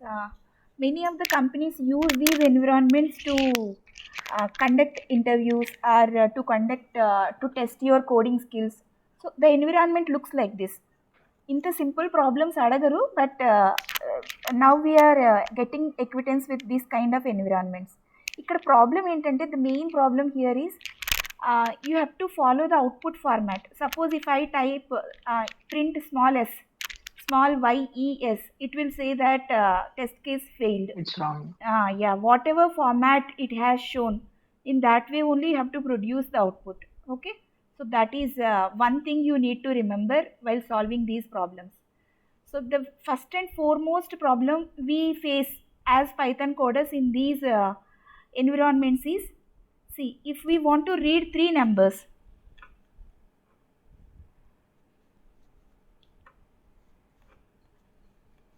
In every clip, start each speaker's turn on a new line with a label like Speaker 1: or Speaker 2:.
Speaker 1: Uh, Many of the companies use these environments to conduct interviews or to test your coding skills. So the environment looks like this. ఇంత simple problems అడగరు but now we're getting acquaintance with these kind of environments. ఇక్కడ problem ఏంటంటే the main problem here is you have to follow the output format. Suppose if I type print small yes, it will say that test case failed.
Speaker 2: It's wrong.
Speaker 1: Yeah, whatever format it has shown, in that way only you have to produce the output. Okay, so that is one thing you need to remember while solving these problems. So the first and foremost problem we face as Python coders in these environments is, see, if we want to read three numbers,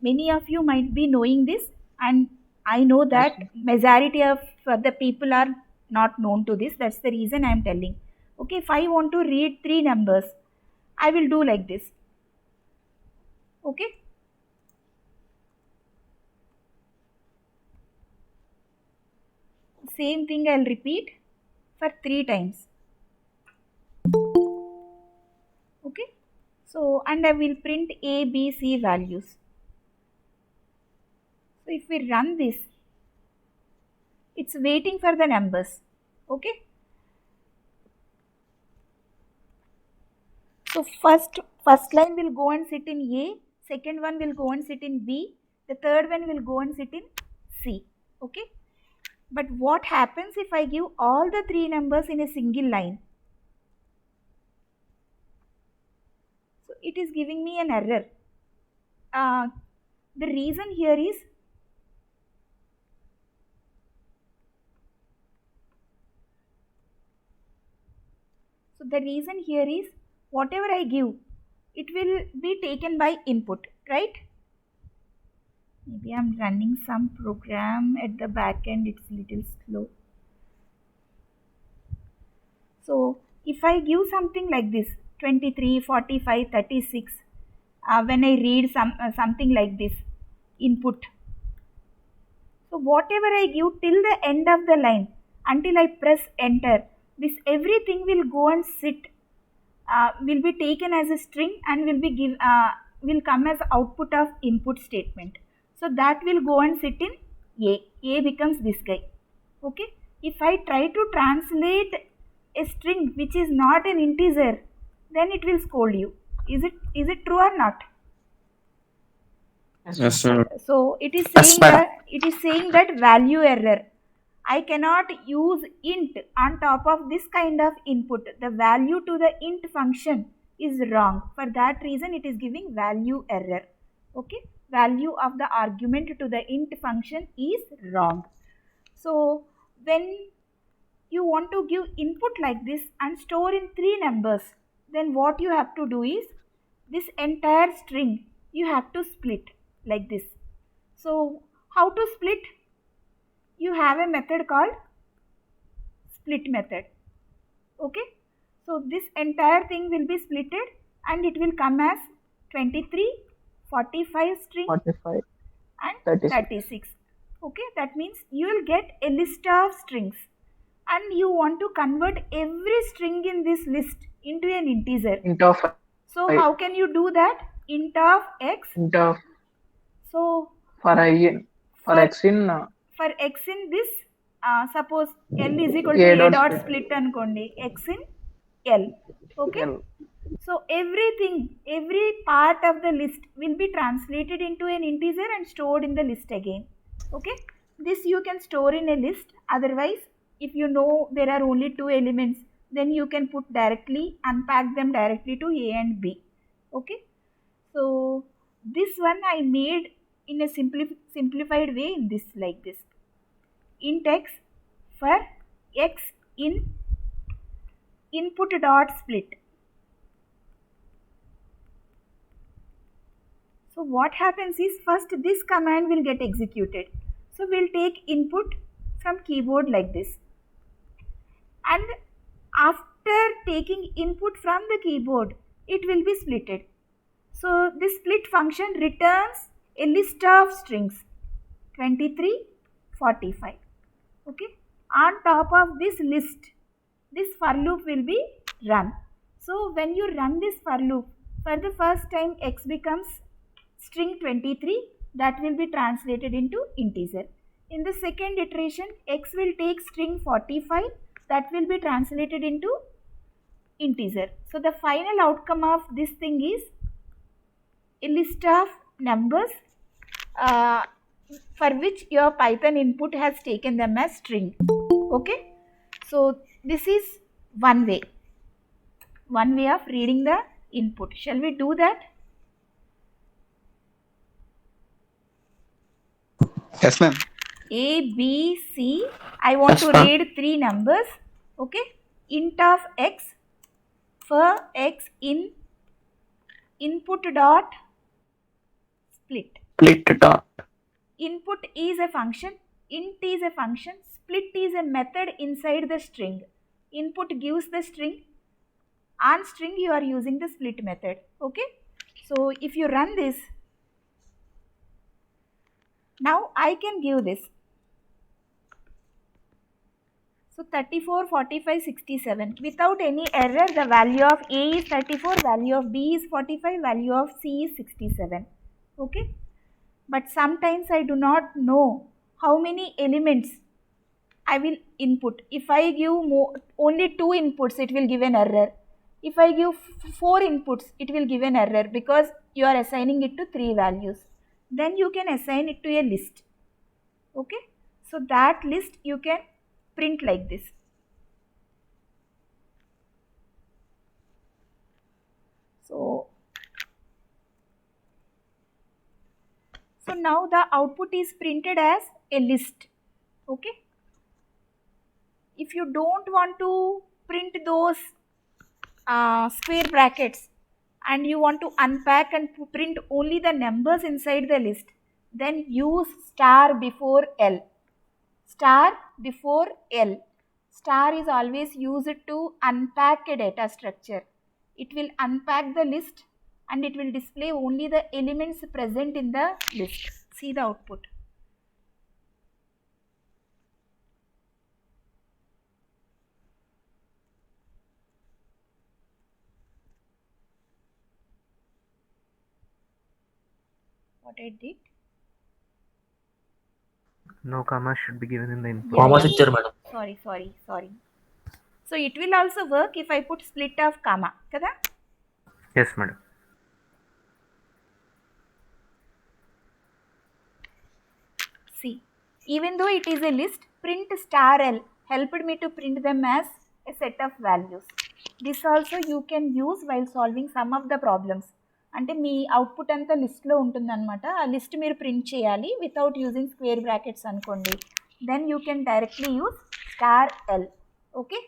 Speaker 1: many of you might be knowing this, and I know that majority of the people are not known to this. That's the reason I am telling. Okay, if I want to read three numbers, I will do like this. Okay, same thing I'll repeat for 3 times. Okay, so and I will print a b c values. So if we run this, it's waiting for the numbers. Okay, so first line will go and sit in A, second one will go and sit in B, the third one will go and sit in C. Okay, but what happens if I give all the three numbers in a single line? So it is giving me an error. The reason here is, whatever I give, it will be taken by input, right? Maybe I'm running some program at the back end, it's little slow. So if I give something like this, 23, 45, 36, when I read something like this input, so whatever I give till the end of the line, until I press enter, this everything will go and sit, will be taken as a string and will come as output of input statement. So that will go and sit in A becomes this guy. Okay, if I try to translate a string which is not an integer, then it will scold you. Is it true or not?
Speaker 2: Yes, sir.
Speaker 1: So it is saying that value error. I cannot use int on top of this kind of input. The value to the int function is wrong. For that reason, it is giving value error. Okay, value of the argument to the int function is wrong. So when you want to give input like this and store in three numbers, then what you have to do is, this entire string you have to split like this. So how to split? You have a method called split method. Okay, so this entire thing will be splitted and it will come as 23, 45 string
Speaker 2: 45
Speaker 1: and
Speaker 2: 36.
Speaker 1: 36. Okay, that means you will get a list of strings and you want to convert every string in this list into an integer.
Speaker 2: Int of
Speaker 1: So how can you do that? Int of x. So
Speaker 2: for x in
Speaker 1: this, suppose L is equal
Speaker 2: A
Speaker 1: to A dot
Speaker 2: split.
Speaker 1: split anukondi, x in L. Okay,
Speaker 2: L.
Speaker 1: so every part of the list will be translated into an integer and stored in the list again. Okay, this you can store in a list. Otherwise, if you know there are only two elements, then you can unpack them directly to A and B. Okay, so this one I made in a simplified way in this, like this. Int x for x in input dot split. So what happens is, first this command will get executed. So we'll take input from keyboard like this, and after taking input from the keyboard, it will be splitted. So this split function returns a list of strings. 23, 45. Okay. On top of this list, this for loop will be run. So when you run this for loop, for the first time x becomes string 23, that will be translated into integer. In the second iteration, x will take string 45, that will be translated into integer. So the final outcome of this thing is a list of numbers uh, for which your Python input has taken them as string. Okay. So this is one way of reading the input. Shall we do that?
Speaker 3: Yes, ma'am.
Speaker 1: A, B, C. I want to read three numbers. Okay. Int of x for x in input dot split. Input is a function, int is a function, split is a method inside the string. Input gives the string, on string you are using the split method. Okay. So if you run this, now I can give this. So 34, 45, 67. Without any error, the value of A is 34, value of B is 45, value of C is 67. Okay. But sometimes I do not know how many elements I will input. If I give only 2 inputs, it will give an error. If I give 4 inputs, it will give an error because you are assigning it to 3 values. Then you can assign it to a list. Okay. So that list you can print like this. So now the output is printed as a list. Okay. If you don't want to print those square brackets and you want to unpack and print only the numbers inside the list, then use star before L. Star before L. Star is always used to unpack a data structure. It will unpack the list and it will display only the elements present in the list. See the output. What I did?
Speaker 4: No comma should be given in the input.
Speaker 1: Comma picture, madam. Sorry. So it will also work if I put split of comma. Kada?
Speaker 4: Yes, madam.
Speaker 1: See, even though it is a list, print star L helped me to print them as a set of values. This also you can use while solving some of the problems. అంటే మీ output అంతా లిస్ట్లో ఉంటుందన్నమాట. ఆ list మీరు print చేయాలి without using square brackets అనుకోండి. Then you can directly use star L. Okay.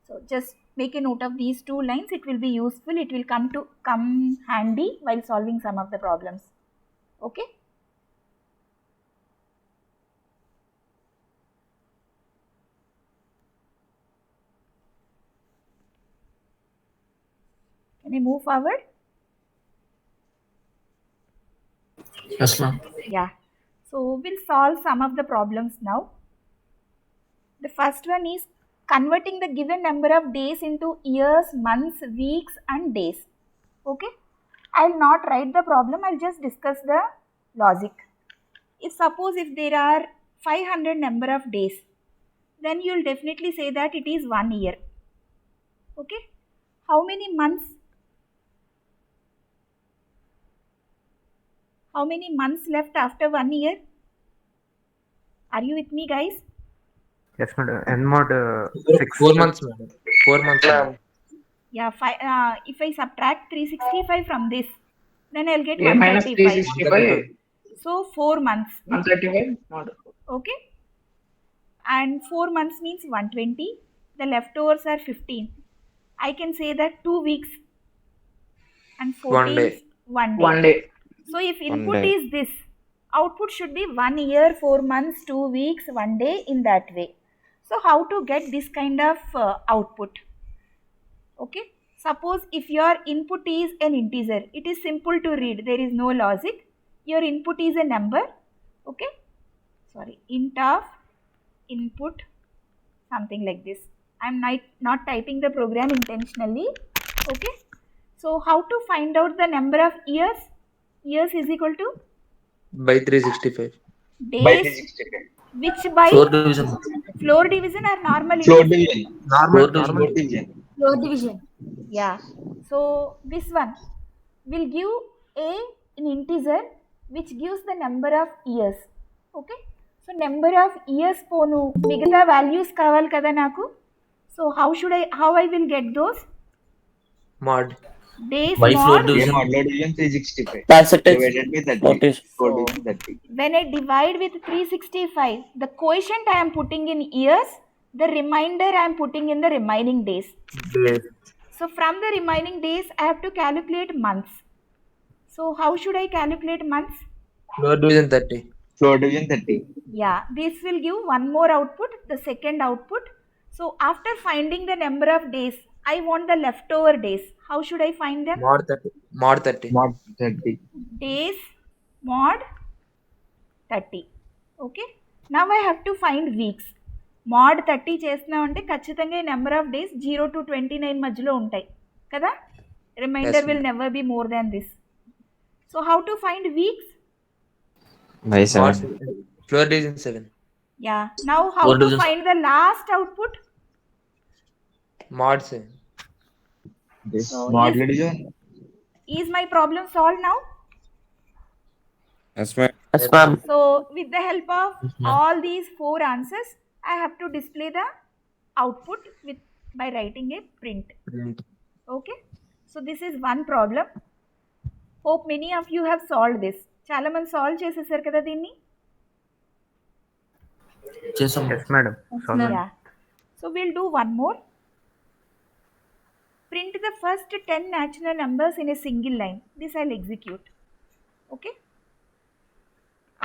Speaker 1: So just make a note of these 2 lines. It will be useful. It will come handy while solving some of the problems. Okay. Can I move forward?
Speaker 3: Yes, ma'am.
Speaker 1: Yeah. So we'll solve some of the problems now. The first one is converting the given number of days into years, months, weeks and days. Okay. I'll not write the problem. I'll just discuss the logic. Suppose if there are 500 number of days, then you'll definitely say that it is 1 year. Okay. How many months? How many months left after 1 year? Are you with me, guys?
Speaker 4: Yes, madam. N mod
Speaker 3: 4 months, madam. 4 months, madam.
Speaker 1: Yeah, if I subtract 365 from this, then I'll get
Speaker 2: A minus
Speaker 1: 135.
Speaker 2: 365.
Speaker 1: So 4 months.
Speaker 2: 135. Not.
Speaker 1: Okay. And 4 months means 120. The leftovers are 15. I can say that 2 weeks and 14
Speaker 3: 1 day.
Speaker 1: 1 day.
Speaker 2: 1 day.
Speaker 1: So if input
Speaker 3: 1 day.
Speaker 1: is this, output should be 1 year, 4 months, 2 weeks, 1 day, in that way. So how to get this kind of output? Okay. Suppose if your input is an integer, it is simple to read. There is no logic. Your input is a number. Okay. int of input, something like this. I'm not typing the program intentionally. Okay, so how to find out the number of years? Years is equal to
Speaker 3: by 365.
Speaker 1: days, which by
Speaker 3: Floor division.
Speaker 1: floor division or normal
Speaker 2: Floor
Speaker 1: division?
Speaker 2: division.
Speaker 3: Normal.
Speaker 2: Floor division.
Speaker 1: Floor division. Yeah. So this one will give an integer which gives the number of years. Okay. So number of years ponu migata values kaval kada naku. So how I will get those?
Speaker 3: Mod.
Speaker 1: Days
Speaker 3: By floor
Speaker 1: mod.
Speaker 3: division.
Speaker 2: Floor division 365.
Speaker 5: Percentage.
Speaker 2: Divided by 30.
Speaker 5: What is
Speaker 2: Floor
Speaker 1: So
Speaker 2: division 30.
Speaker 1: when I divide with 365, the quotient I am putting in years, the remainder I am putting in the remaining days.
Speaker 3: Days.
Speaker 1: So from the remaining days, I have to calculate months. So how should I calculate months?
Speaker 3: Floor division 30.
Speaker 2: Floor division 30.
Speaker 1: Yeah, this will give one more output, the second output. So after finding the number of days, I want the leftover days. How should I find them?
Speaker 3: Mod 30. Mod 30.
Speaker 2: Mod 30.
Speaker 1: Days mod 30. Okay. Now I have to find weeks. Mod 30 చేస్తున్నాం అంటే ఖచ్చితంగా ఈ number of days 0 to 29 మధ్యలో ఉంటాయి కదా. Remainder will never be more than this. So how to find weeks?
Speaker 5: by
Speaker 3: Mod
Speaker 5: 7?
Speaker 3: 7. Floor division 7.
Speaker 1: Yeah. Now how
Speaker 3: Floor
Speaker 1: to
Speaker 3: division.
Speaker 1: find the last output?
Speaker 3: Mod 7.
Speaker 2: This
Speaker 1: So,
Speaker 2: mod
Speaker 1: yes.
Speaker 2: division.
Speaker 1: Is my problem solved now?
Speaker 5: Yes, ma'am. Yes, ma'am.
Speaker 1: So with the help of all these 4 answers, I have to display the output by writing a print.
Speaker 3: Print.
Speaker 1: Okay. So this is one problem. Hope many of you have solved this. చాలా మంది solve చేసేసారు కదా దీన్ని.
Speaker 3: చేసాం.
Speaker 4: Yes, madam. Solve.
Speaker 1: Yeah. So we'll do one more. Print the first 10 natural numbers in a single line. This I'll execute. Okay.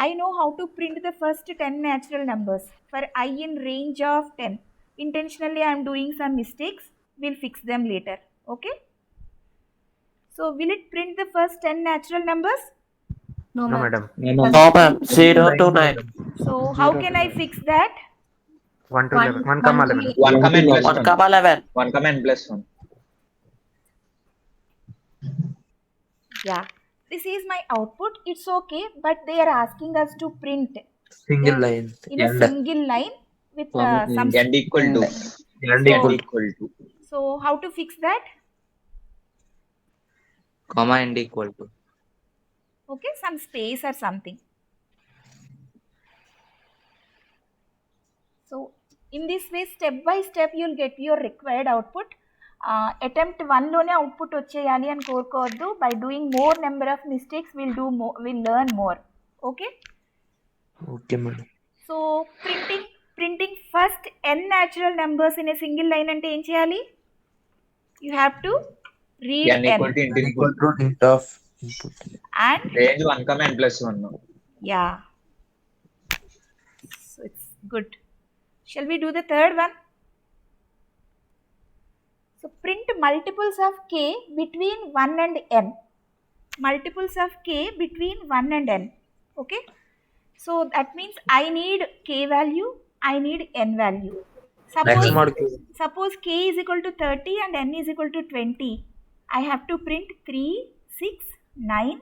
Speaker 1: I know how to print the first 10 natural numbers for I in range of 10. Intentionally I am doing some mistakes. We'll fix them later. Okay. So will it print the first 10 natural numbers?
Speaker 4: No, madam.
Speaker 5: No, ma'am. 0 to 9.
Speaker 1: So how can I fix that?
Speaker 4: 1 to 11. 1 comma 11.
Speaker 2: 1 command plus
Speaker 5: 1
Speaker 2: 1.
Speaker 5: comma 11.
Speaker 2: 1 command plus 1.
Speaker 1: Yeah. This is my output. It's okay, but they are asking us to print
Speaker 3: Single line.
Speaker 1: in a single line with some.
Speaker 2: And equal to.
Speaker 3: And
Speaker 1: So-
Speaker 3: equal.
Speaker 2: Equal to.
Speaker 1: So how to fix that?
Speaker 3: Comma and equal to.
Speaker 1: Okay, some space or something. So in this way, step by step, you'll get your required output. Attempt 1 లోనే output వచ్చేయాలి అని కోరుకోవద్దు. By doing more number of mistakes, we'll learn more. Okay.
Speaker 3: Okay, madam.
Speaker 1: So printing first n natural numbers in a single line అంటే ఏం చేయాలి? You have to read
Speaker 2: N equal to int
Speaker 3: Equal
Speaker 2: input.
Speaker 3: to int of input.
Speaker 1: and
Speaker 2: Range 1 command plus 1.
Speaker 1: yeah. So it's good. Shall we do the third one? So print multiples of k between 1 and n. Multiples of k between 1 and n. Okay. So that means I need k value, I need n value.
Speaker 3: Next mod.
Speaker 1: Suppose k is equal to 30 and n is equal to 20. I have to print 3, 6, 9,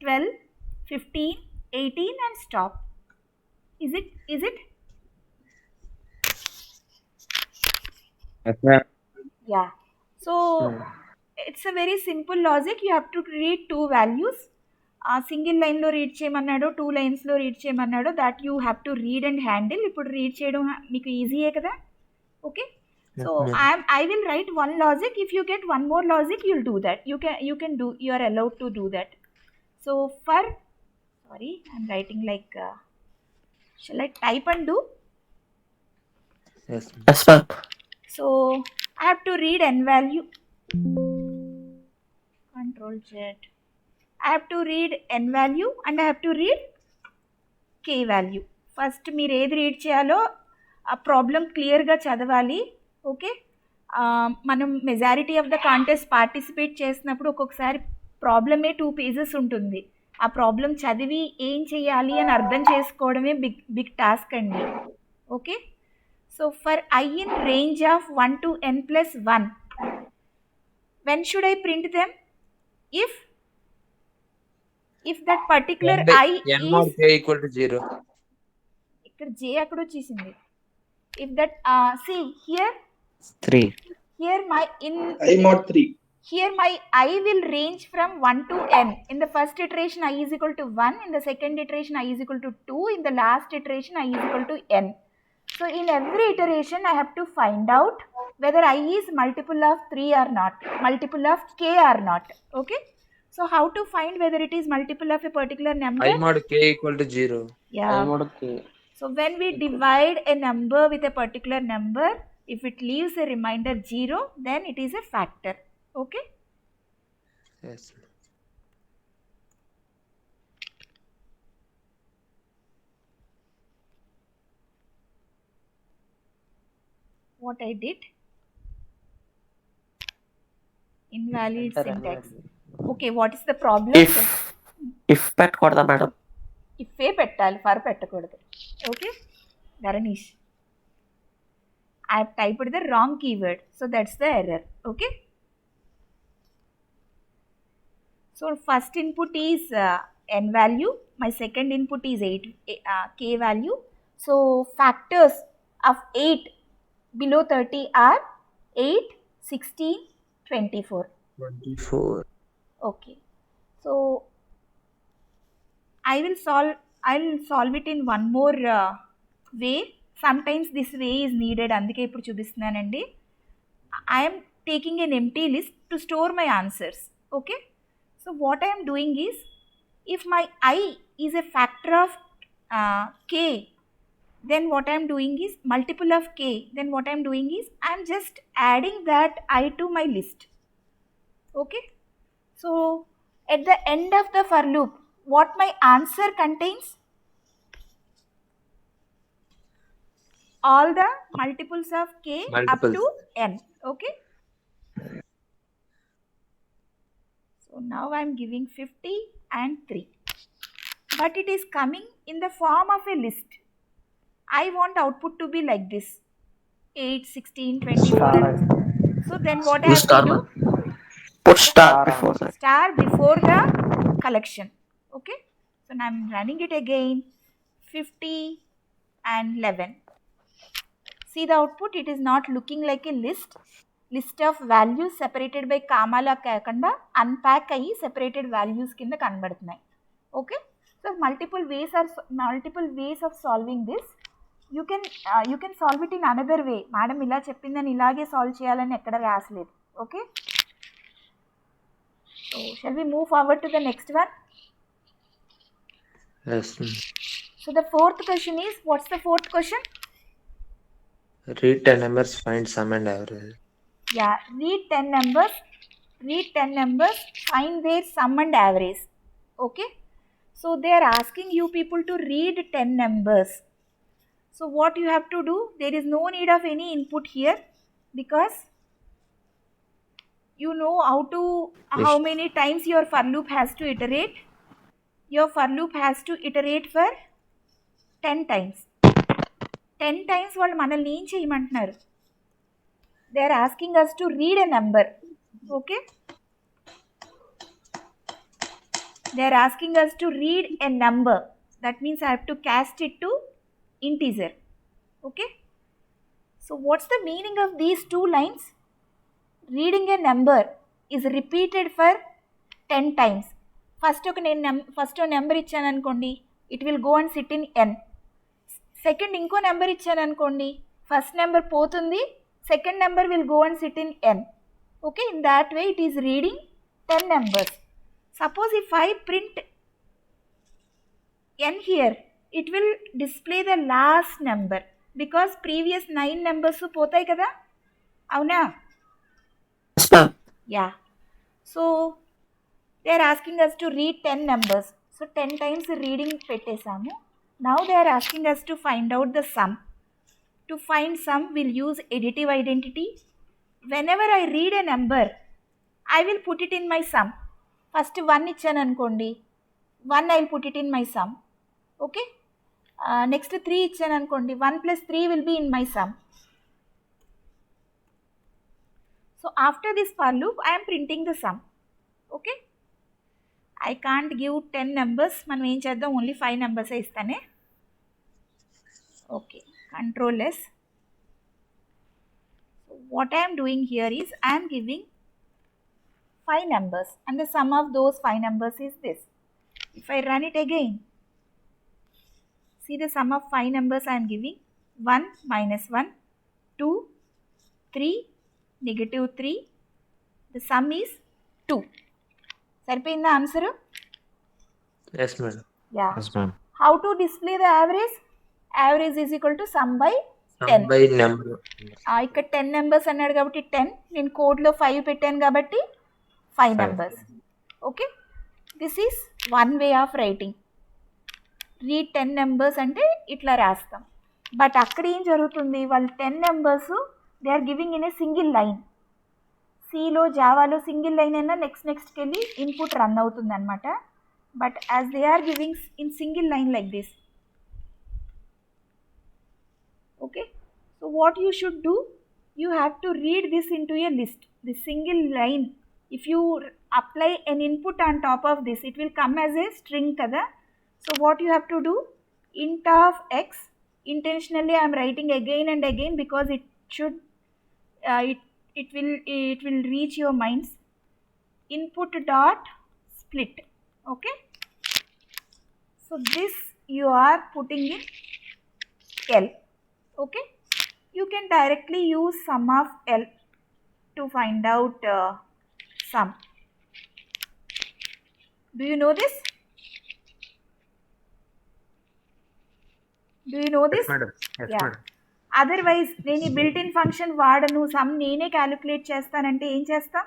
Speaker 1: 12, 15, 18 and stop. Is it?
Speaker 5: Yes, ma'am.
Speaker 1: Yeah. So it's a very simple logic. You have to read 2 values. Single లైన్లో read చేయమన్నాడు, 2 లైన్స్లో read చేయమన్నాడు. That you have to read and handle. ఇప్పుడు read చేయడం మీకు ఈజీయే కదా. Okay. So I will write 1 logic. If you get 1 more logic you'll do that. You can do. You are allowed to do that. So I'm writing like shall I type and do?
Speaker 3: Yes.
Speaker 5: Yes, ma'am.
Speaker 1: So I have to read n value. Control Z. I have to read n value and I have to read k value. First మీరు ఏది read చేయాలో ఆ problem క్లియర్గా చదవాలి. Okay. మనం majority of the contest participate చేసినప్పుడు ఒక్కొక్కసారి ప్రాబ్లమే 2 pages ఉంటుంది. ఆ ప్రాబ్లం చదివి ఏం చేయాలి అని అర్థం చేసుకోవడమే బిగ్ టాస్క్ అండి. Okay, so for I in range of 1 to n plus 1, when should I print them? If that particular I
Speaker 3: n
Speaker 1: is,
Speaker 3: mod k equal to 0.
Speaker 1: ఇక్కడ j అక్కడ వచ్చేసింది. If that see here
Speaker 5: 3.
Speaker 1: my
Speaker 6: I mod 3.
Speaker 1: here my I will range from 1 to n. In the first iteration I is equal to 1, in the second iteration I is equal to 2, in the last iteration I is equal to n. So in every iteration I have to find out whether I is multiple of 3 or not, multiple of k or not. Okay, so how to find whether it is multiple of a particular number?
Speaker 3: I mod k equal to 0.
Speaker 1: Yeah.
Speaker 5: I mod k.
Speaker 1: So when we divide a number with a particular number, if it leaves a remainder 0, then it is a factor. Okay.
Speaker 3: Yes.
Speaker 1: What I did? Invalid syntax. Okay, what is the problem?
Speaker 5: If పెట్టకూడదా madam?
Speaker 1: ఇఫే పెట్టాలి, for పెట్టకూడదు. Okay, Dharanish, I have typed the wrong keyword, so that's the error. Okay, so first input is n value, my second input is 8 k value. So factors of 8 below 30 are 8, 16, 24.
Speaker 3: 24.
Speaker 1: Okay, so I will solve it in one more way. Sometimes this way is needed, అందుకే ఇప్పుడు చూపిస్తున్నానండి. I am taking an empty list to store my answers. Okay, so what I am doing is, if my I is a factor of k, then what I am doing is multiple of k, then what I am doing is I am just adding that I to my list. Okay, so at the end of the for loop, what my answer contains? All the multiples of k up to n. Okay, so now I am giving 50 and 3, but it is coming in the form of a list. I want output to be like this: 8, 16, 24. So then what I have to do?
Speaker 5: Put star before that.
Speaker 1: Star before the collection. Okay, so now I am running it again. 50 and 11. See the output, it is not looking like a list of values separated by కామాలా కాకుండా unpack అయ్యి separated values కింద కనబడుతున్నాయి. Okay, so multiple ways of solving this. You can solve it in another way. Madam ఇలా చెప్పిందని ఇలాగే solve చేయాలని ఎక్కడ రాసలేదు. Okay, so shall we move forward to the next one?
Speaker 3: Yes.
Speaker 1: So the fourth question is, what's the fourth question?
Speaker 3: Read 10 numbers, find sum and average.
Speaker 1: Yeah, read 10 numbers, find their sum and average. Okay, so they are asking you people to read 10 numbers. So what you have to do, there is no need of any input here, because you know how many times your for loop has to iterate. Your for loop has to iterate for 10 times. 10 times వాళ్ళు మనల్ని ఏం చేయమంటున్నారు? They are asking us to read a number. Okay, they are asking us to read a number. That means I have to cast it to integer. Okay, so what's the meaning of these two lines? Reading a number is repeated for 10 times. First number ఇచ్చాను అనుకోండి, it will go and SIT in n. Second ఇంకో number ఇచ్చాను అనుకోండి, first number పోతుంది, second number will go and SIT in n. Okay, in that way it is reading 10 numbers. Suppose if I print n here, it will display the last number, because previous 9 numbers పోతాయి కదా, అవునా? Yeah, so they are asking us to read 10 numbers. So 10 times reading పెట్టేసాము. Now they are asking us to find out the sum. To find sum, we'll use additive identity. Whenever I read a number, I will put it in my sum. First 1 ఇచ్చాను అనుకోండి, 1 I'll put it in my sum. Okay, next 3 ఇచ్చాను అనుకోండి, 1 plus 3 will be in my sum. So after this for loop I am printing the sum. Okay, I can't give 10 numbers, మనం ఏం చేద్దాం, only 5 numbers ఇస్తానే. Okay, control S. So what I am doing here is I am giving 5 numbers and the sum of those 5 numbers is this. If I run it again, see the sum of 5 numbers I am giving: 1 minus 1, 2, 3, negative 3. The sum is 2. సరిపోయిందా answer?
Speaker 3: Yes, madam.
Speaker 1: Yeah.
Speaker 4: Yes, ma'am.
Speaker 1: How to display the average? Average is equal to sum by 10.
Speaker 3: Sum by number.
Speaker 1: ఇక్కడ 10 numbers అన్నాడు కాబట్టి 10, నేను కోడ్లో 5 పెట్టాను కాబట్టి 5 numbers. Okay, this is one way of writing. Read 10 numbers అంటే ఇట్లా రాస్తాం. బట్ అక్కడ ఏం జరుగుతుంది, వాళ్ళు 10 numbers they are giving in a single line. సిలో జావాలో సింగిల్ లైన్ అయినా నెక్స్ట్కి వెళ్ళి ఇన్పుట్ రన్ అవుతుంది అనమాట. But as they are giving in single line like this. Okay, so what you should do, you have to read this into a list, the single line. If you apply an input on top of this, it will come as a string kada. So what you have to do, int of x, intentionally I am writing again and again because it should it will reach your minds. Input dot split. Okay, so this you are putting in L. Okay, you can directly use sum of L to find out sum. Do you know this? Do you know this?
Speaker 4: Yes, madam. Yes,
Speaker 1: Yeah.
Speaker 4: madam.
Speaker 1: Otherwise నేను ఈ built in function వాడను, some నేనే calculate చేస్తానంటే ఏం చేస్తా,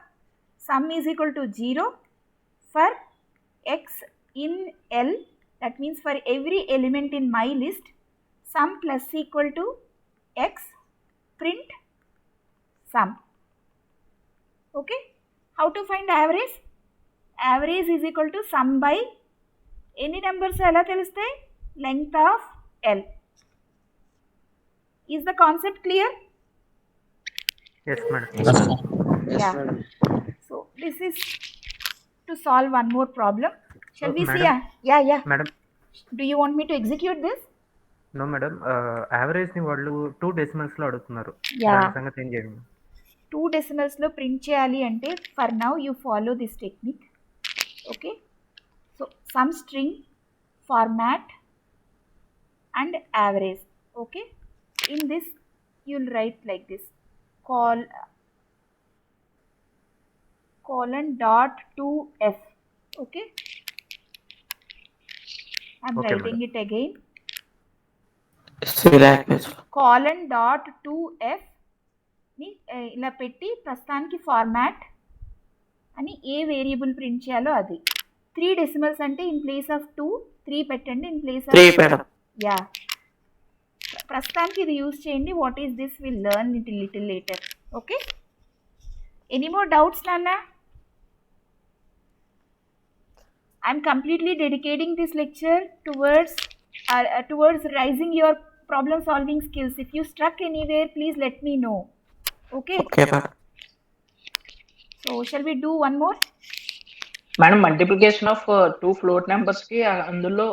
Speaker 1: some is equal to 0 for X in L, that means for every element in my list, sum plus equal to x, print sum. Okay, how to find average? Average is equal to sum by any numbers ఎలా తెలుస్తాయి, length of L. Is the concept clear?
Speaker 4: Yes, madam.
Speaker 2: Yes,
Speaker 1: Yeah.
Speaker 2: madam.
Speaker 1: So this is to solve one more problem. Shall we see?
Speaker 4: Madam.
Speaker 1: Yeah.
Speaker 4: Madam,
Speaker 1: Do you want me to execute this?
Speaker 4: no madam. Average ని వాళ్ళు 2 decimals లో అడుగుతున్నారు.
Speaker 1: Yeah.
Speaker 4: దాని సంగతి ఏం చేయండి?
Speaker 1: 2 decimals లో print చేయాలి అంటే for now you follow this technique. Okay, so some string, format and average. Okay, in this you'll write like this: colon dot to f. Okay, I'm
Speaker 4: Okay,
Speaker 1: writing
Speaker 4: madam.
Speaker 1: it again. colon dot to f ని ఇలా పెట్టి ప్రస్తుతానికి format అని ఏ variable print చేయాలో అది. 3 decimals అంటే in place of 2 3 పెట్టండి, in place of
Speaker 5: 3
Speaker 1: yeah. ప్రస్తుతానికి ఇది యూజ్ చేయండి. What is this, will learn it little later. Okay, any more doubts నాన్న? I'm completely dedicating this lecture towards rising your problem solving skills. If you struck anywhere, please let me know. Okay,
Speaker 5: madam.
Speaker 1: so shall we do one more?
Speaker 6: Madam multiplication of 2 float numbers కి అందులో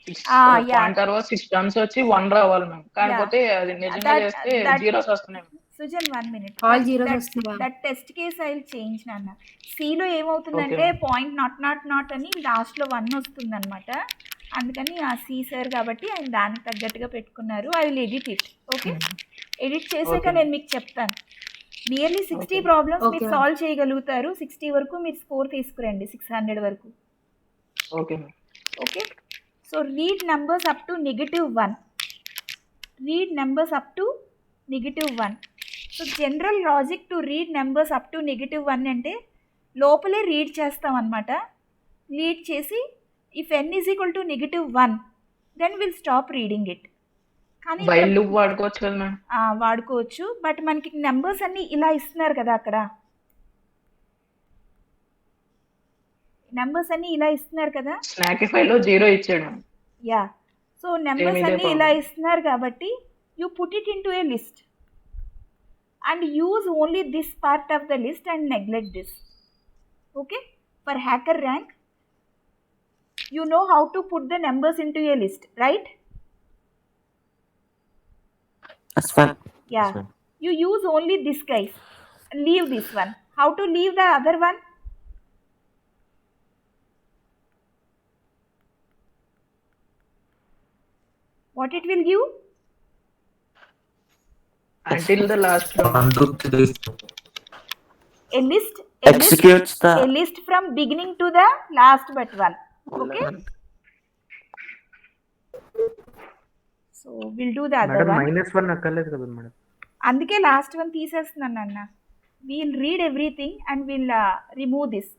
Speaker 6: 6
Speaker 1: yeah.
Speaker 6: Point తర్వాత 6 terms వచ్చి 1 రావాలి ma'am. కాకపోతే అది నిజంగా చేస్తే zeros వస్తున్నాయి.
Speaker 1: Sujan, 1 minute.
Speaker 7: All zeros వస్తున్నాయి.
Speaker 1: That test case I'll change నాన్న. Cలో ఏమవుతుందంటే పాయింట్ నాట్ అని లాస్ట్లో 1 వస్తుంది అనమాట. అందుకని ఆ సి సార్ కాబట్టి ఆయన దానికి తగ్గట్టుగా పెట్టుకున్నారు. I will edit it. Okay, edit చేశాక నేను మీకు చెప్తాను. నియర్లీ 60 ప్రాబ్లమ్స్ మీరు సాల్వ్ చేయగలుగుతారు. 60 వరకు మీరు స్కోర్ తీసుకురండి, 600 వరకు.
Speaker 6: Okay
Speaker 1: okay, so read numbers up to -1. Read numbers up to -1. So general logic to read numbers up to -1 అంటే లోపలే రీడ్ చేస్తాం అనమాట. రీడ్ చేసి if n is equal to -1 then will stop reading it. కానీ
Speaker 6: while loop వాడుకోవచ్చు కదా ma'am?
Speaker 1: వాడుకోవచ్చు, but మనకి నెంబర్స్ అన్నీ ఇలా ఇస్తున్నారు కదా. అక్కడ నెంబర్స్ అన్ని ఇలా ఇస్తున్నారు కదా.
Speaker 6: స్నాకిఫైలో 0 ఇచ్చాడు.
Speaker 1: యా, సో నెంబర్స్
Speaker 6: ఇదే
Speaker 1: అన్ని ఇలా
Speaker 6: problem.
Speaker 1: ఇస్తున్నారు కాబట్టి you put it in to A list and use only this part of the list and neglect this. Okay, for hacker rank you know how to put the numbers into a list, right?
Speaker 5: Yes, ma'am.
Speaker 1: Yeah,
Speaker 5: Yes, ma'am.
Speaker 1: you use only this guys, leave this one. How to leave the other one? What it will give?
Speaker 6: Until the last row.
Speaker 1: A list,
Speaker 5: Executes
Speaker 1: a
Speaker 5: the
Speaker 1: list from beginning to the last but one. Okay, so we'll do the other
Speaker 4: madam
Speaker 1: one.
Speaker 4: -1 అక్కర్లేదు కదా madam.
Speaker 1: అందుకే last one తీసేస్తున్నాను అన్న. We'll read everything and will remove this.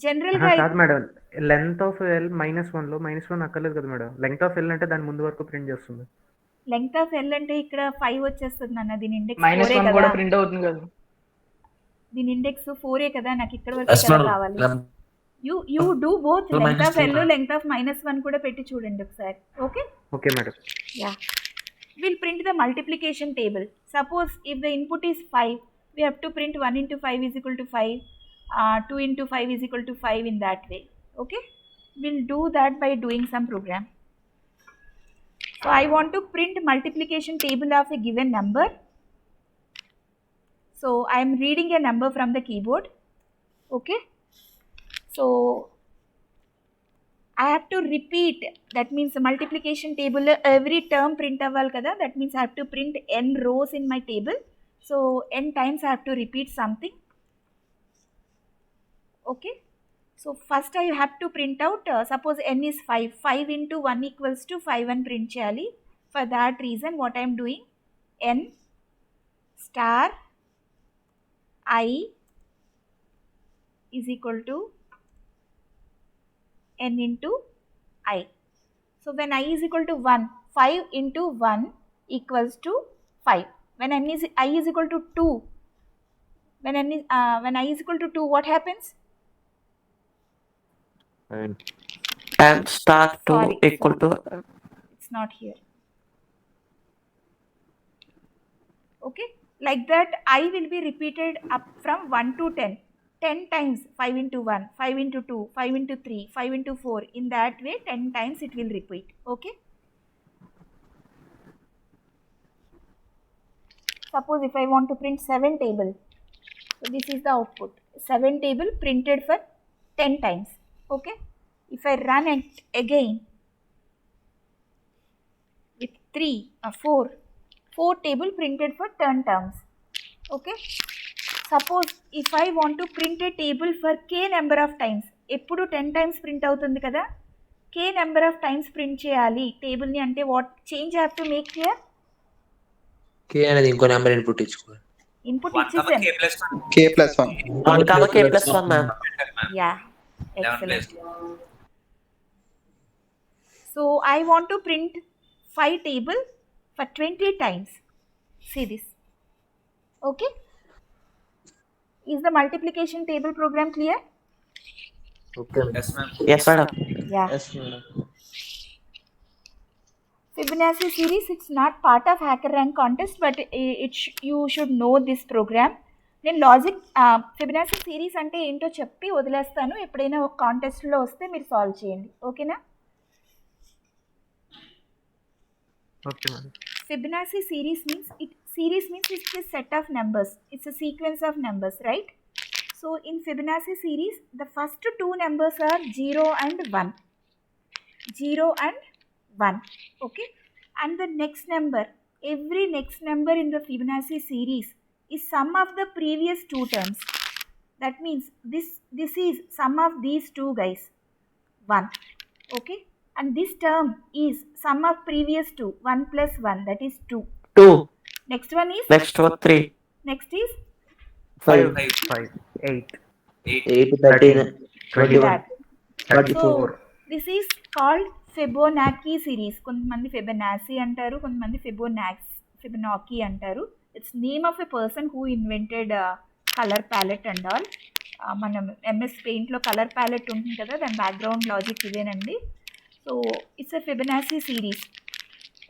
Speaker 1: జనరల్గా
Speaker 4: కాదు madam, length of L -1 లో -1 అక్కర్లేదు కదా మేడం. లెంత్ ఆఫ్ ఎల్ అంటే దాని ముందు వరకు ప్రింట్ చేస్తుంది.
Speaker 1: లెంగ్త్ ఆఫ్ ఎల్ అంటే ఇక్కడ 5 వచ్చేస్తుంది అన్న. దీని ఇండెక్స్ 4
Speaker 6: -1
Speaker 1: కదా,
Speaker 6: కూడా ప్రింట్ అవుతుంది కదా.
Speaker 1: దీని ఇండెక్స్ 4 కదా, నాకు ఇక్కడ వరకు కదా కావాలి. You do both length of L length of -1 కూడా పెట్టి చూడండి ఒకసారి. Okay
Speaker 4: okay madam.
Speaker 1: Yeah, we'll print the multiplication table. Suppose if the input is 5, we have to print 1 into 5 is equal to 5, 2 into 5 is equal to 5 in that way. Okay, we'll do that by doing some program. So I want to print multiplication table of a given number. So I am reading a number from the keyboard. Okay, so I have to repeat, that means multiplication table every term print avval kada, that means I have to print n rows in my table. So n times I have to repeat something. Okay, so first I have to print out, suppose n is 5, 5 into 1 equals to 5 and print cheyali. For that reason what I am doing, n star I is equal to n into I. So when I is equal to 1, 5 into 1 equals to 5. When I is equal to 2, when I is equal to 2, what happens?
Speaker 5: and star 2
Speaker 1: Sorry,
Speaker 5: equal to
Speaker 1: it's not here. Okay, like that I will be repeated up from 1 to 10. 10 times 5 into 1, 5 into 2, 5 into 3, 5 into 4. In that way 10 times it will repeat. Okay, suppose if I want to print 7 table, so this is the output. 7 table printed for 10 times. Okay, if I run it again with 3 or 4 table printed for 10 terms. Okay, suppose if I want to print a table for k number of times, ఎప్పుడు 10 times print అవుతుంది కదా, k number of times print చేయాలి table ని అంటే what change I have to make here?
Speaker 3: k అనేది ఇంకో number input ఇచ్చుకోవాలి.
Speaker 1: Input ఇచ్చేసాను.
Speaker 2: K+1.
Speaker 5: 1 comma k plus 1, ma'am.
Speaker 1: Yeah, excellent. So I want to print 5 table for 20 times. See this. Okay, is the multiplication table program clear?
Speaker 3: Okay
Speaker 5: Yes, madam.
Speaker 1: Yeah.
Speaker 2: Yes, madam.
Speaker 1: Fibonacci series, it's not part of hackerrank contest, but you should know this program. నేను logic Fibonacci series అంటే ఏంటో చెప్పి వదిలేస్తాను, ఎప్పుడైనా ఒక కాంటెస్ట్లో వస్తే మీరు solve చేయండి. ఓకేనా?
Speaker 4: Okay madam.
Speaker 1: Fibonacci series means it's a set of numbers. It's a sequence of numbers, right? So in Fibonacci series, the first two numbers are 0 and 1. 0 and 1. Okay? And the next number, every next number in the Fibonacci series is sum of the previous two terms. That means this is sum of these two guys, 1. Okay? And this term is sum of previous two, 1 plus 1, that is 2.
Speaker 5: 2.
Speaker 1: Next one is?
Speaker 5: Next one 3.
Speaker 1: Next is?
Speaker 4: 5, 8,
Speaker 3: 8 13 21
Speaker 1: That.
Speaker 3: 34.
Speaker 1: So this is called Fibonacci series. కొంతమంది Fibonacci అంటారు, కొంతమంది Fibonacci అంటారు. It's name of a person who invented color palette and all. మనం MS పెయింట్లో colour palette ఉంటుంది కదా, దాని background logic ఇదేనండి. So it's a Fibonacci series.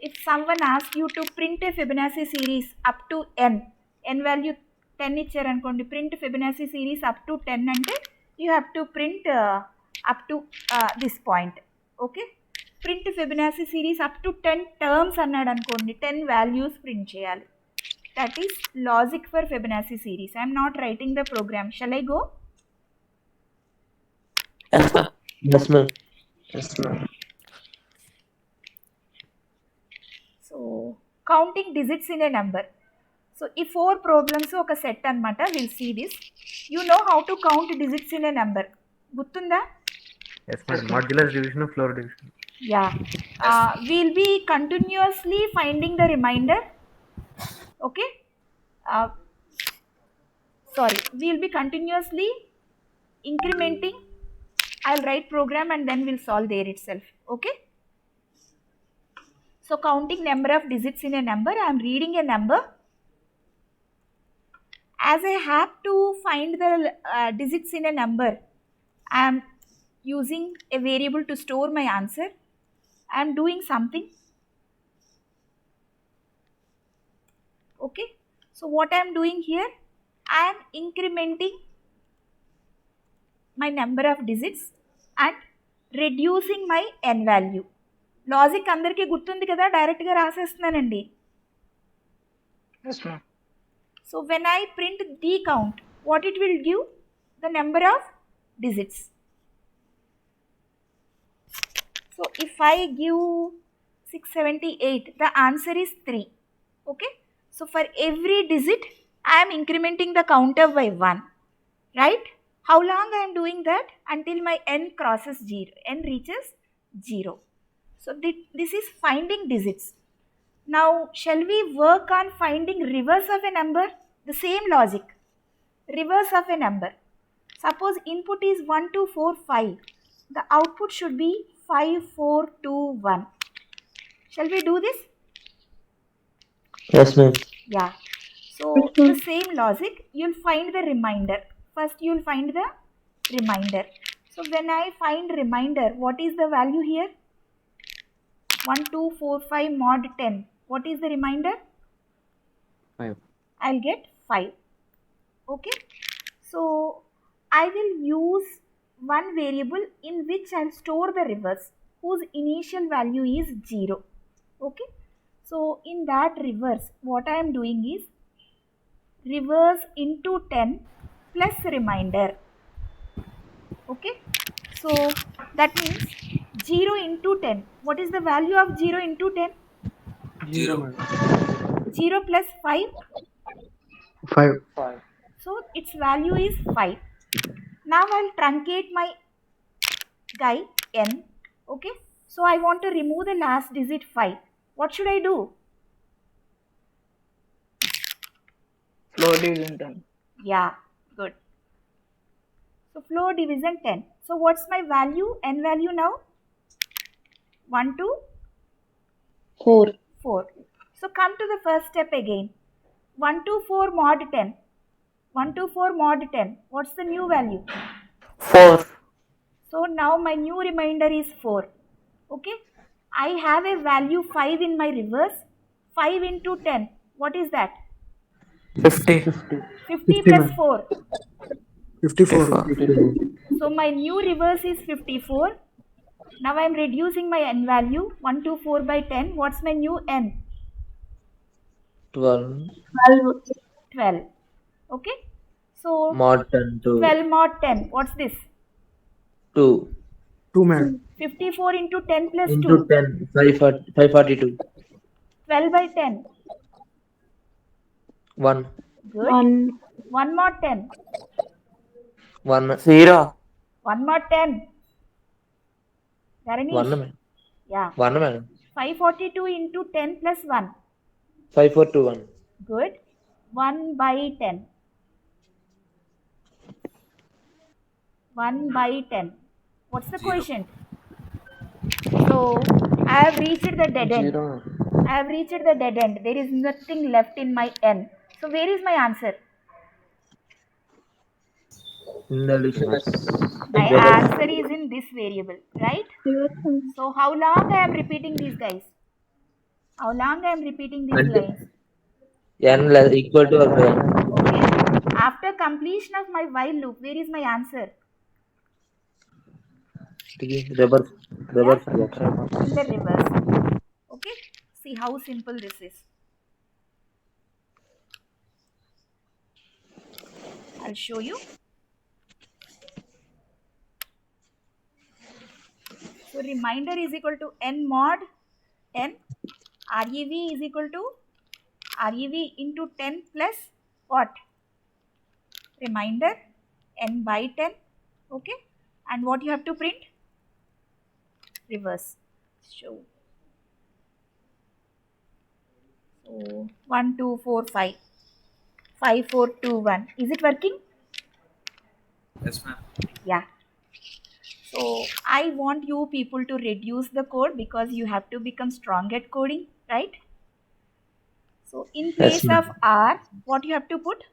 Speaker 1: If someone asks you to print a Fibonacci series up to n value 10 ఇచ్చారనుకోండి, print Fibonacci series up to 10 అంటే you have to print up to this point. Okay, print Fibonacci series up to 10 terms అన్నాడు అనుకోండి, 10 values print చేయాలి. That is logic for Fibonacci series. I am not writing the program. Shall I go?
Speaker 5: Yes, ma'am.
Speaker 3: Yes, ma'am. Yes, ma'am.
Speaker 1: So counting digits in a number. So ఈ 4 problems ఒక set అనమాట. Will see this. You know how to count digits in a number, గుర్తుందా?
Speaker 4: Yes madam, modulus division, floor division.
Speaker 1: Ya, will be continuously finding the remainder. Okay, sorry, will be continuously incrementing. I'll write program and then we'll solve there itself. Okay, so counting number of digits in a number. I am reading a number. As I have to find the digits in a number, I am using a variable to store my answer. I am doing something. Okay, so what I am doing here, I am incrementing my number of digits and reducing my n value. Logic అందరికీ గుర్తుంది కదా, డైరెక్ట్గా రాసేస్తున్నానండి.
Speaker 6: Yes, ma'am.
Speaker 1: So when I print the count, what it will give? The number of digits. So if I give 678, the answer is 3. Okay, so for every digit I am incrementing the counter by 1, right? How long I am doing that? Until my n crosses 0, n reaches 0. So this is finding digits. Now shall we work on finding reverse of a number? The same logic. Reverse of a number. Suppose input is 1 2 4 5. The output should be 5 4 2 1. Shall we do this?
Speaker 3: Yes, ma'am.
Speaker 1: Yeah. So the same logic, you'll find the remainder. First you'll find the remainder. So when I find remainder, what is the value here? 1 2 4 5 mod 10. What is the remainder?
Speaker 4: 5.
Speaker 1: I'll get 5. Okay, so I will use one variable in which I'll store the reverse, whose initial value is 0. Okay, so in that reverse, what I am doing is reverse into 10 plus remainder. Okay, so that means 0 into 10. What is the value of 0 into 10?
Speaker 4: 0.
Speaker 1: 0 plus 5.
Speaker 4: 5.
Speaker 1: So its value is 5. Now I'll truncate my guy n. Okay, so I want to remove the last digit 5. What should I do?
Speaker 6: Floor division 10.
Speaker 1: Yeah, good. So floor division 10. So what's my value? N value now? 1 2
Speaker 7: 4.
Speaker 1: 4. So come to the first step again. 1 2 4 mod 10. 1 2 4 mod 10. What's the new value?
Speaker 5: 4.
Speaker 1: So now my new remainder is 4. Okay, I have a value 5 in my reverse. 5 into 10. What is that?
Speaker 5: 50.
Speaker 1: 50 plus 4.
Speaker 4: 54.
Speaker 1: So my new reverse is 54. Now I am reducing my n value. 1 2 4 by 10. What's my new n?
Speaker 3: 12.
Speaker 1: 12. Okay, so
Speaker 3: Mod 10 to
Speaker 1: 12 mod 10. What's this?
Speaker 3: 2.
Speaker 4: 2 man.
Speaker 1: 54 into 10 plus
Speaker 3: Into
Speaker 1: 2.
Speaker 3: 10. 542.
Speaker 1: 12 by 10.
Speaker 3: 1.
Speaker 1: Good. 1 mod 10.
Speaker 3: 1.
Speaker 5: 0.
Speaker 1: 1 mod 10. Dharani?
Speaker 3: 1, man.
Speaker 1: Yeah.
Speaker 3: 1, man.
Speaker 1: 542 into 10 plus 1.
Speaker 3: 5421.
Speaker 1: Good. 1 by 10. 1 by 10. What's the quotient? So I have reached the dead end. I have reached the dead end. There is nothing left in my n. So where is my answer?
Speaker 3: In the list.
Speaker 1: My
Speaker 3: Reverse.
Speaker 1: answer is in this variable, right? So how long I am repeating these guys? How long I am repeating these
Speaker 3: Until
Speaker 1: lines?
Speaker 3: n equal to or n.
Speaker 1: Okay. After completion of my while loop, where is my answer?
Speaker 3: Reverse. Reverse.
Speaker 1: In the reverse. Okay. See how simple this is. I'll show you. So reminder is equal to n mod 10. REV is equal to REV into 10 plus what? Reminder n by 10. Okay. And what you have to print? Reverse. Show. So 1, 2, 4, 5. 5, 4, 2, 1. Is it working?
Speaker 2: Yes, ma'am.
Speaker 1: Yeah. So I want you people to reduce the code because you have to become strong at coding, right? So in place
Speaker 3: Yes, ma'am.
Speaker 1: of R, what you have to put?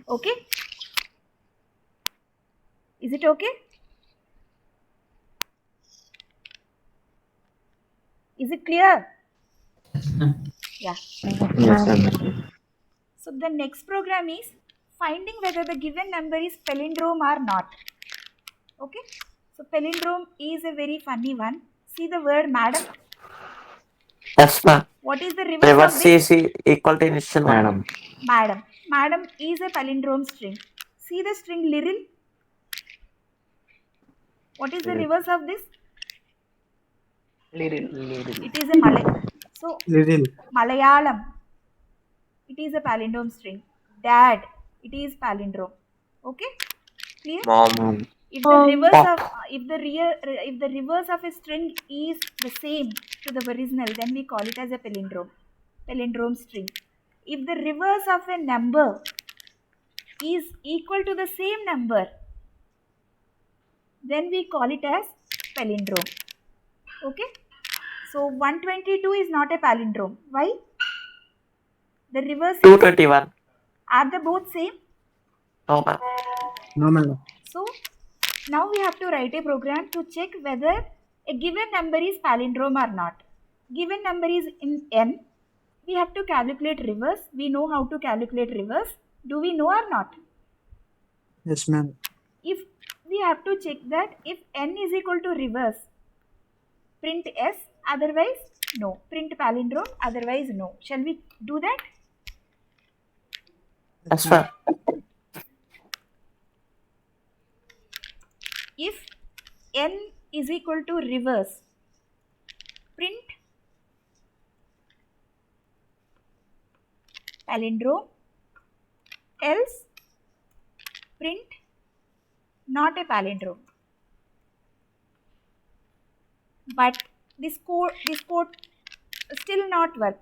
Speaker 1: Okay. Is it okay? Is it clear? Yeah.
Speaker 3: Yes, ma'am.
Speaker 1: So the next program is finding whether the given number is palindrome or not. Okay. So palindrome is a very funny one. See the word madam.
Speaker 5: Yes, ma'am.
Speaker 1: What is the reverse
Speaker 5: Reverse
Speaker 1: of this?
Speaker 5: CC equal to initial one.
Speaker 3: Madam.
Speaker 1: Madam. Madam is a palindrome string. See the string little. What is the reverse of this?
Speaker 6: Little.
Speaker 1: It is a Malay. So Malayalam. It is a palindrome string. Dad. It is palindrome. Okay. Clear?
Speaker 3: Mom.
Speaker 1: If the reverse
Speaker 5: Pop.
Speaker 1: of if the reverse of a string is the same to the original, then we call it as a palindrome. Palindrome string. If the reverse of a number is equal to the same number, then we call it as palindrome. Okay. So 122 is not a palindrome. Why? The reverse is,
Speaker 5: 221.
Speaker 1: are they both same?
Speaker 5: No, ma'am.
Speaker 4: No, madam.
Speaker 1: So now we have to write a program to check whether a given number is palindrome or not. Given number is in n. We have to calculate reverse. We know how to calculate reverse. Do we know or not?
Speaker 4: Yes, ma'am.
Speaker 1: If we have to check that if n is equal to reverse, print s, otherwise no. Print palindrome, otherwise no. Shall we do that?
Speaker 5: Yes, ma'am.
Speaker 1: If n is equal to reverse, print palindrome, else print not a palindrome. But this code still not work.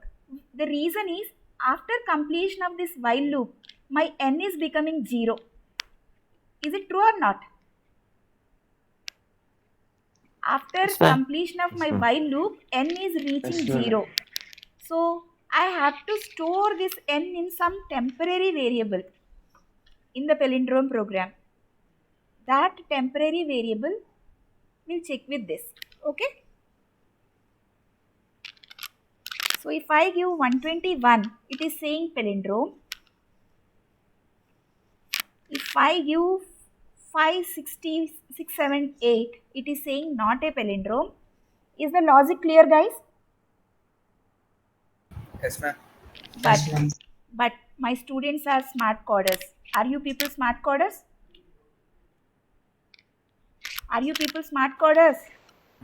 Speaker 1: The reason is after completion of this while loop, my n is becoming 0. Is it true or not? After
Speaker 5: Yes, ma'am.
Speaker 1: completion of my while loop, n is reaching
Speaker 3: Yes, ma'am.
Speaker 1: 0. So I have to store this n in some temporary variable in the palindrome program. That temporary variable will check with this. Okay. So if I give 121, it is saying palindrome. If I give 560,678, it is saying not a palindrome. Is the logic clear, guys?
Speaker 2: Yes, ma'am.
Speaker 1: But my students are smart coders. Are you people smart coders? Are you people smart coders?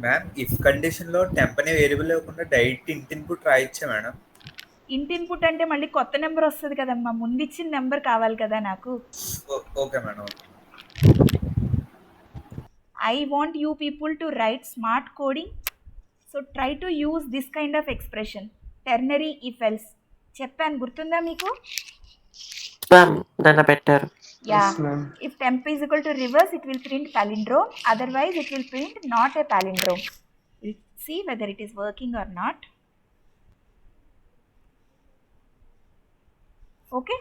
Speaker 2: Ma'am if condition లో temp అనే variable లేకుండా direct ఇంట్ input రాయొచ్చా madam?
Speaker 1: ఇంట్ input అంటే మళ్ళీ కొత్త number వస్తుంది కదమ్మా, ముందు ఇచ్చిన నెంబర్ కావాలి కదా నాకు.
Speaker 2: Okay madam.
Speaker 1: I want you people to write smart coding. So try to use this kind of expression. Ternary if else. చెప్పాను గుర్తుందా మీకు?
Speaker 5: Ma'am, then better.
Speaker 1: Yeah. If temp is equal to reverse, it will print palindrome. Otherwise, it will print not a palindrome. We'll see whether it is working or not. Okay,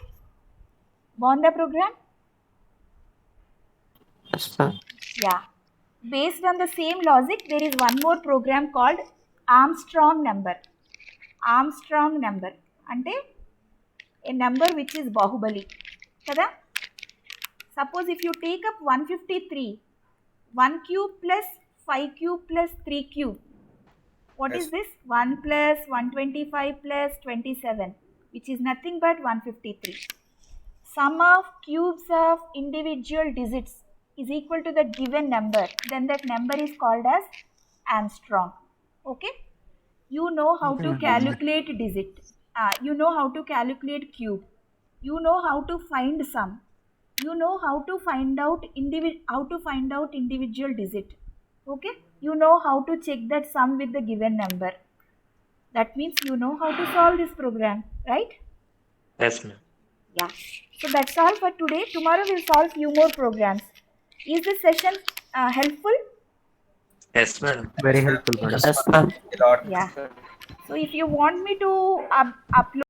Speaker 1: బాగుందా program?
Speaker 5: Yes, ma'am.
Speaker 1: Yeah. Based on the same logic, there is one more program called Armstrong number. Armstrong number అంటే a number which is Baahubali కదా. Suppose if you take up 153, 1 cube plus 5 cube plus 3 cube, what is
Speaker 2: Yes.
Speaker 1: this? 1 plus 125 plus 27, which is nothing but 153. Sum of cubes of individual digits is equal to the given number, then that number is called as Armstrong. Okay, you know how to calculate digit, you know how to calculate cube, you know how to find sum, you know how to find out individual digit. Okay, you know how to check that sum with the given number. That means you know how to solve this program, right?
Speaker 3: Yes, ma'am.
Speaker 1: Yeah. So that's all for today. Tomorrow we'll solve few more programs. Is this session helpful?
Speaker 3: Yes, madam.
Speaker 4: Very helpful, madam.
Speaker 5: Yes, ma'am.
Speaker 2: A lot.
Speaker 1: Yeah. So if you want me to upload